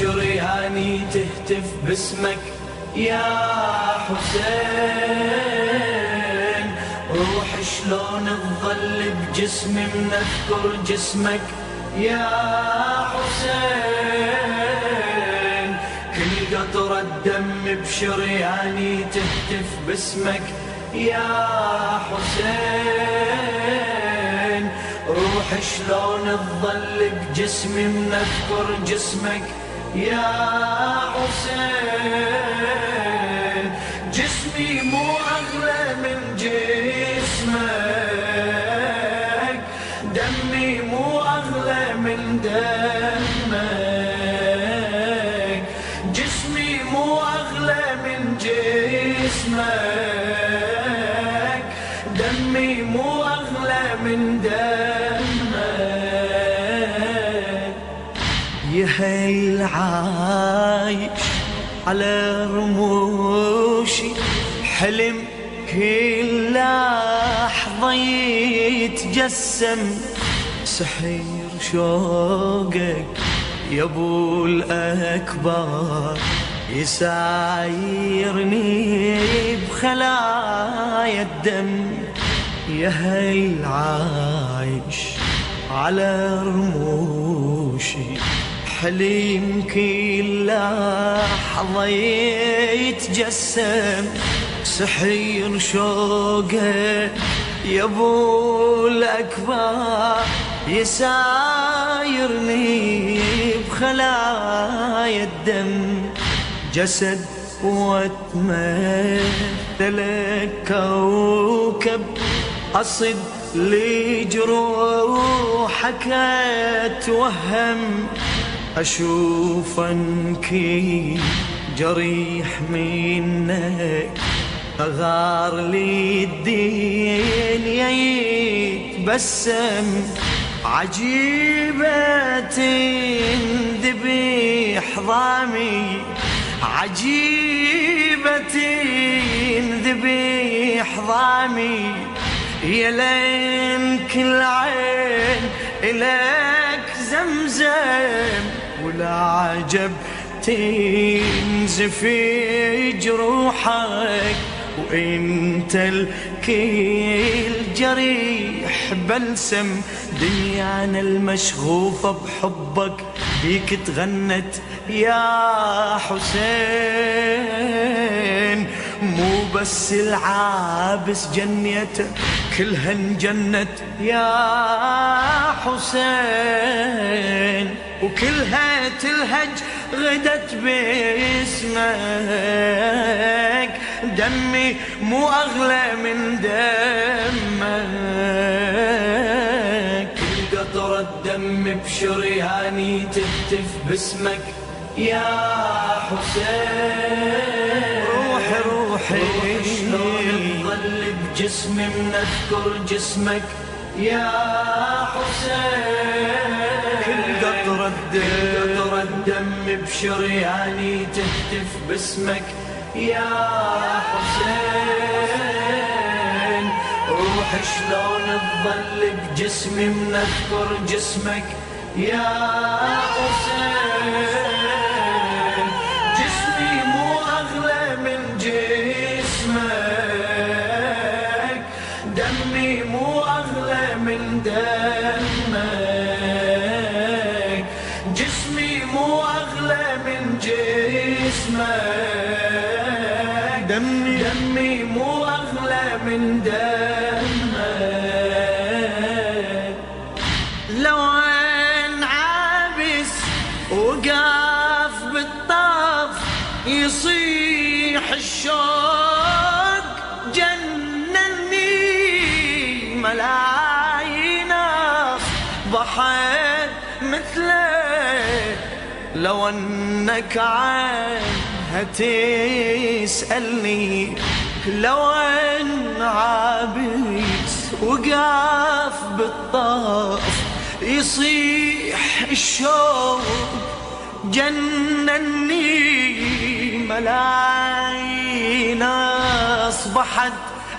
بشرياني تهتف باسمك يا حسين. روح شلون تظل بجسمي منذكر جسمك يا حسين. كل قطرة دم بشرياني تهتف باسمك يا حسين. روح شلون تظل بجسمي منذكر جسمك يا حسين. جسمي مو أغلى من جسمك، دمي مو أغلى من دمك. جسمي مو أغلى من جسمك، دمي مو أغلى من دمك. يا هيل عايش على رموشي، حلم كل لحظة يتجسم. سحير شوقك يا ابو الأكبر، يسايرني بخلايا الدم. يا هيل عايش على رموشي، حلم كل لحظة يتجسم. سحير شوقه يا ابو الأكبر، يسايرني بخلايا الدم. جسد واتمثلك كوكب، أصد لجروحك أتوهم. أشوف أنكي جريح منك، أغار لي الدنيا يتبسم. عجيبة تنذبح ضامي، عجيبة تنذبح ضامي. يا لين كل عين إلك زمزم، ولا عجب تنزفي جروحك، وانت الكل جريح بلسم. دنيانا المشغوفة بحبك بيك تغنت يا حسين. مو بس العابس جنيته، كلها انجنت يا حسين. وكلها تلهج غدت باسمك، دمي مو أغلى من دمك. كل قطرة دم بشرياني تهتف باسمك يا حسين. روحي روحي شلون تظل بجسمي منذكر جسمك يا حسين. كل قطرة دم بشرياني تهتف باسمك يا حسين. روح شلون تظل بجسمي منذكر جسمك يا حسين. جسمي مو أغلى من جسمك، دمي مو أغلى من دمك. جسمي مو أغلى من جسمك، دمي مو أغلى من دمك. لو أن عابس وقاف بالطاف، يصيح الشوق جنني. ملايين أصبحت مثلك، لو أنك عنها تسألني. لو أن عابس وقاف بالطاف، يصيح الشوق جنني. ملايين أصبحت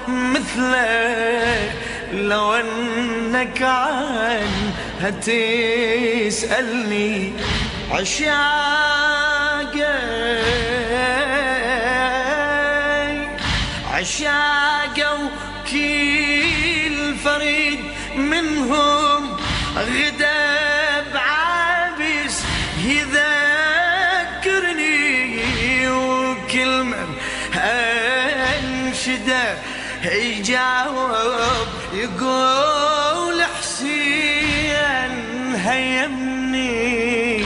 مثلك، لو أنك عنها تسألني. عشاقه وكل فريد منهم غدا بعابس يذكرني، وكل من انشده يجاوب يقول حسين هيمني،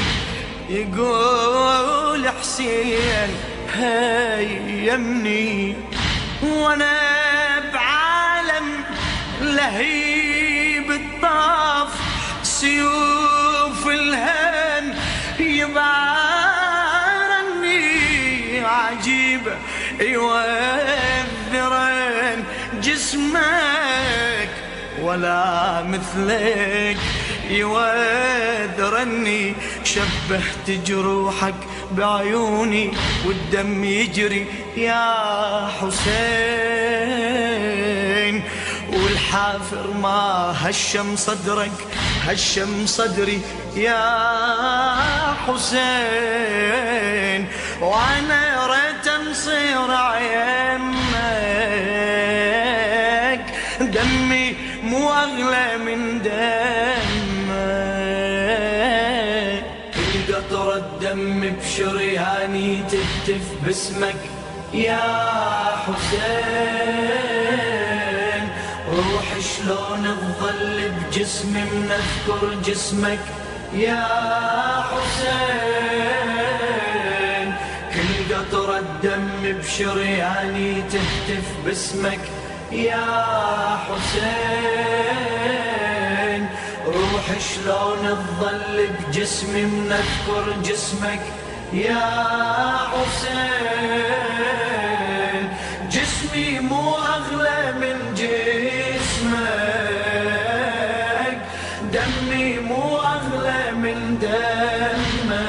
يقول حسين هيمني. وانا بعالم لهيب الطاف سيوف الهن يبارني، عجيبة يوذرن جسمك ولا مثلك يوذرني. شبهت جروحك بعيوني والدم يجري يا حسين، والحافر ما هشم صدرك هشم صدري يا حسين. وانا ريت نصير عينك، دمي مو اغلى من دمك. كل قطرة دم بشرياني تهتف باسمك يا حسين. روح شلون تظل بجسمي منذكر جسمك يا حسين. كل قطرة دم بشرياني تهتف باسمك يا حسين. روح شلون تظل بجسمي منذكر جسمك يا حسين. جسمي مو أغلى من جسمك، دمي مو أغلى من دمك.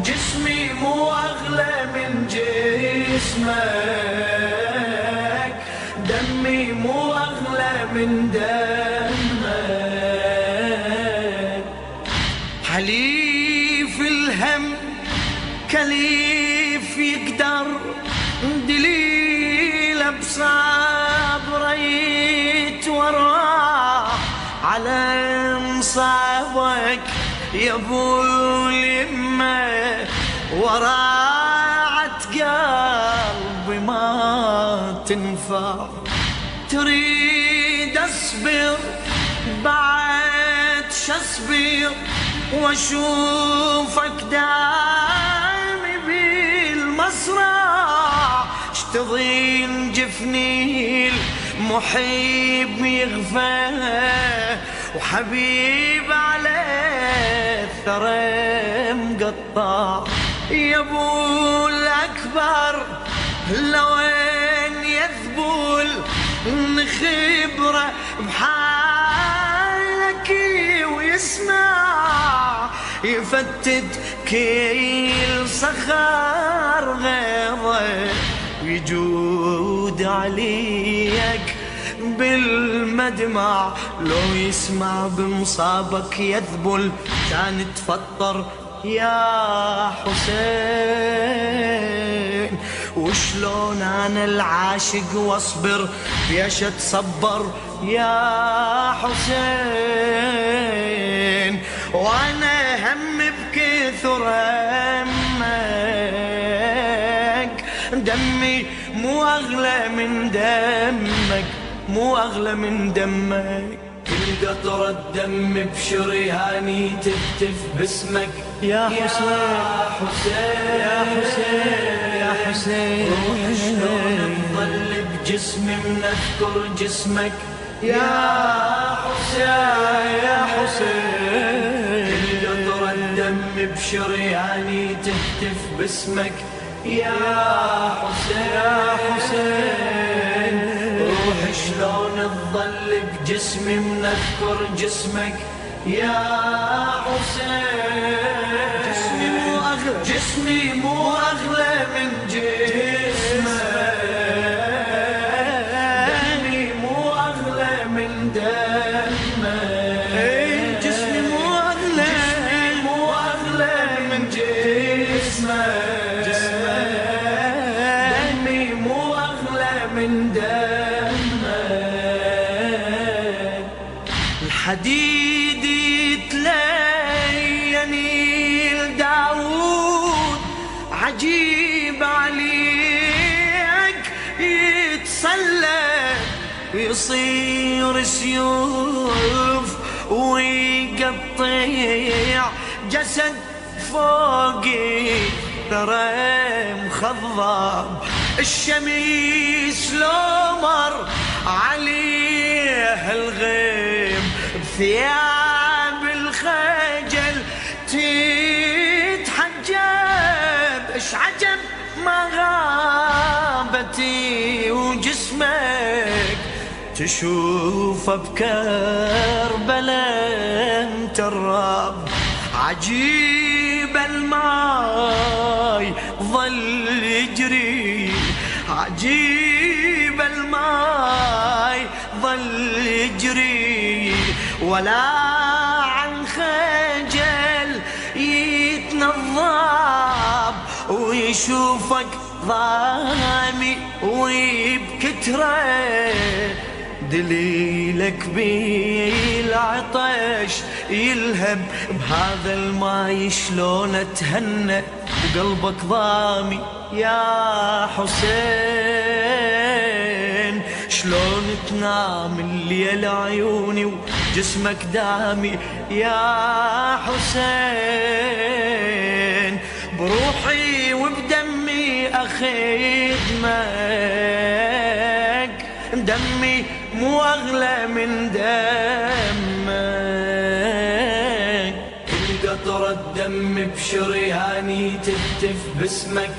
جسمي مو أغلى من جسمك، دمي مو أغلى من دمك. حليف الهم كليف يقدر دليل بصبره يتورى على مصابك يا ابو اليمه. وراعت قلبي ما تنفع، تريد اصبر بعد شصبر واشوفك دايم بالمصرع. اشتضين جفني المحب يغفى، وحبيب على الثرى مقطع. يا ابو الاكبر لوين يذبل نخبره بحالك ويسمع، يفتت كيل صخر غيظه ويجود عليك بالمدمع. لو يسمع بمصابك يذبل كان تفطر يا حسين. وشلون انا العاشق واصبر بيش اتصبر يا حسين. وانا هم بكثر همك، دمي مو اغلى من دمك، مو اغلى من دمك. كل قطرة دم بشرياني تهتف باسمك يا حسين. يا حسين يا حسين. روح شلون تظل بجسمي منذكر جسمك يا حسين. يا حسين. كل قطرة دم بشرياني تهتف باسمك يا حسين. يا حسين. روح شلون تظل بجسمي منذكر جسمك يا حسين. جسمي مو أغلى، جسمي مو أغلى من جسمك، دمي مو أغلى من دمك. جسمي مو أغلى، جسمي عجيب عليك يتسلى يصير سيوف ويقطع جسد فوقي ترى مخضب الشميس لو مر عليه الغيم بثياب الخجل تتحجب اش عجب ما غابتي وجسمك تشوفه بكربلاء مترب عجيب الماي ظل يجري عجيب الماي ظل يجري ولا عن خجل يتنضب ويشوفك ضامي وبكتره دليلك بالعطش يلهب بهذا الماي شلون اتهنى وقلبك ضامي يا حسين شلون تنام الليل عيوني وجسمك دامي يا حسين بروحي وبدمي أخدمك دمي مو أغلى من دمك كل قطرة دم بشرياني تهتف باسمك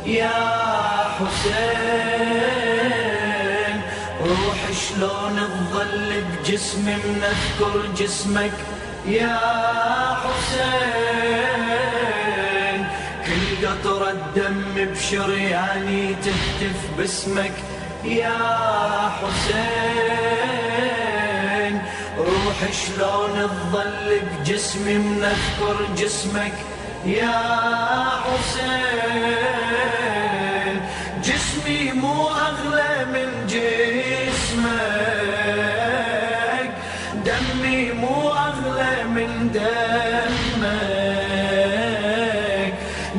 يا حسين روحي شلون تظل بجسمي منذكر جسمك يا حسين كل قطرة دم بشرياني تهتف باسمك يا حسين روحي شلون تظل بجسمي منذكر جسمك يا حسين جسمي مو أغلى من جسمك دمي مو أغلى من دمك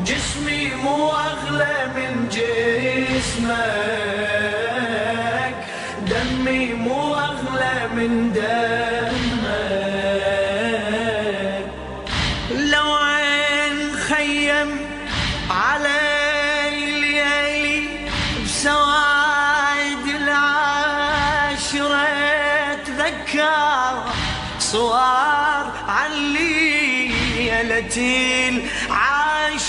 جسمي مو أغلى من جسمك دمي مو أغلى من دمك لو نخيم علي ليالي بسواد العاشرة تذكر صور عن ليلة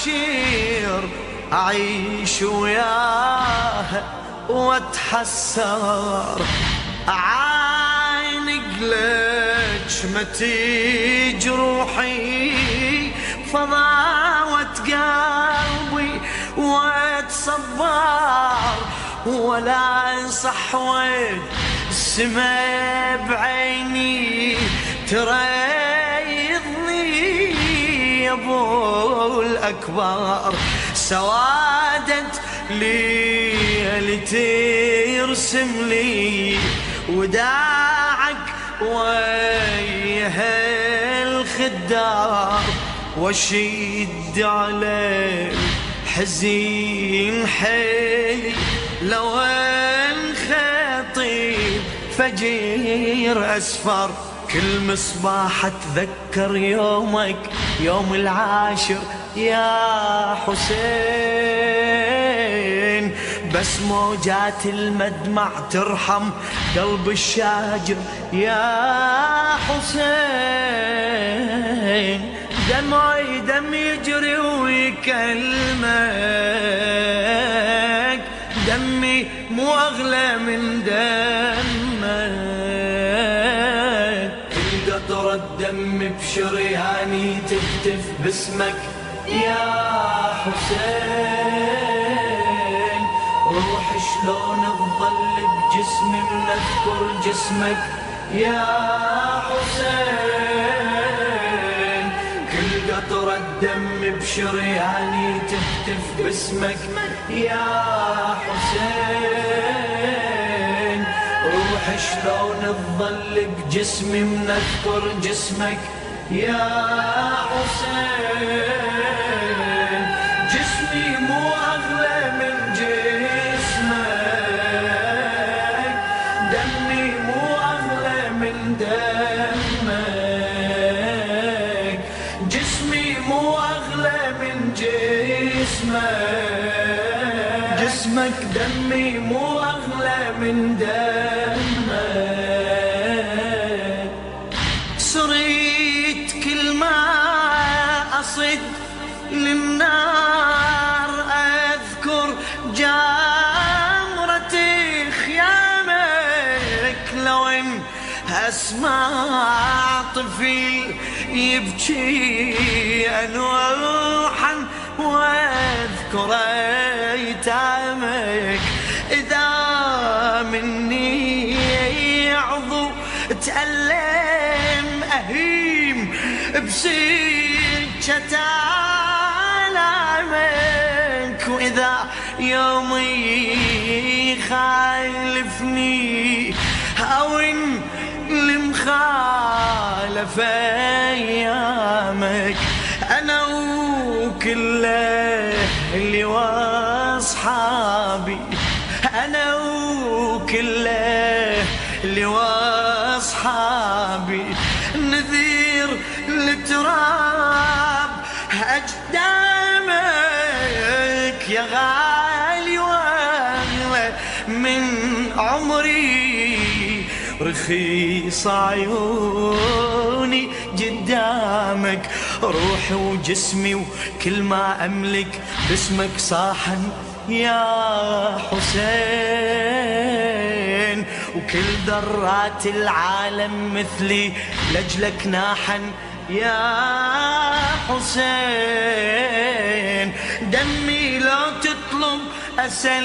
العاشر أعيش وياها واتحسر أعانق لك متي جروحي فضاوة قلبي واتصبر ولا صحوة السما بعيني تريضني يا ابو الأكبر سوادت ليلتي يرسم لي وداعك ويا الخدار واشد على الحزين حيلي لو انخطيب فجير أسفر كل مصباح اتذكر يومك يوم العاشر يا حسين بس موجات المدمع ترحم قلب الشاجر يا حسين دمعي دم يجري ويكلمك دمي مو أغلى من دمك كل قطرة دم بشرياني تهتف باسمك يا حسين روحي شلون تظل بجسمي منذكر جسمك يا حسين كل قطرة دم بشرياني تهتف باسمك يا حسين روحي شلون تظل بجسمي منذكر جسمك يا حسين جسمي مو جسمك دمي مو أغلى من دمك. صرت كل ما أصد للنار أذكر جامرة خيامك، لو إن أسمع طفل يبكي أنوحا واذكر ايتامك. اذا مني عضو تألم اهيم بسكة آلامك، واذا يومي خالفني او ان المخالف ايامك، انا وكل اهلي واصحابي، انا وكل اهلي واصحابي نذير لتراب اجدامك يا غالي، واغلى من عمري رخيص عيوني قدامك. روحي وجسمي وكل ما أملك باسمك صاحا يا حسين، وكل ذرات العالم مثلي لأجلك ناحا يا حسين. دمي لو تطلب أسلمك،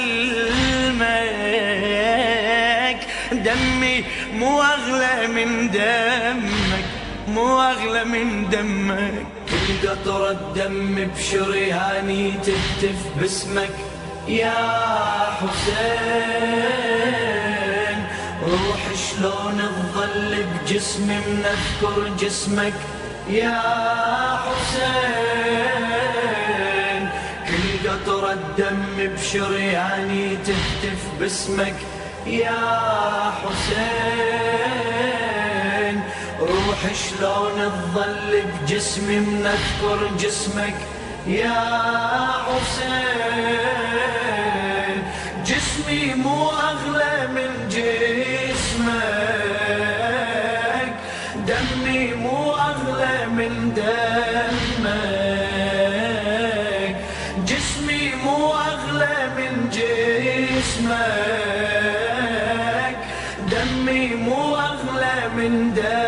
دمي مو أغلى من دمك، مو أغلى من دمك. كل قطرة دم بشرياني تهتف باسمك يا حسين. روح شلون تظل بجسمي منذكر جسمك يا حسين. كل قطرة دم بشرياني تهتف باسمك يا حسين. روح شلون تظل بجسمي منذكر جسمك يا حسين. جسمي مو أغلى من جسمك، دمي مو أغلى من دمك. جسمي مو أغلى من جسمك، دمي مو أغلى من دمك.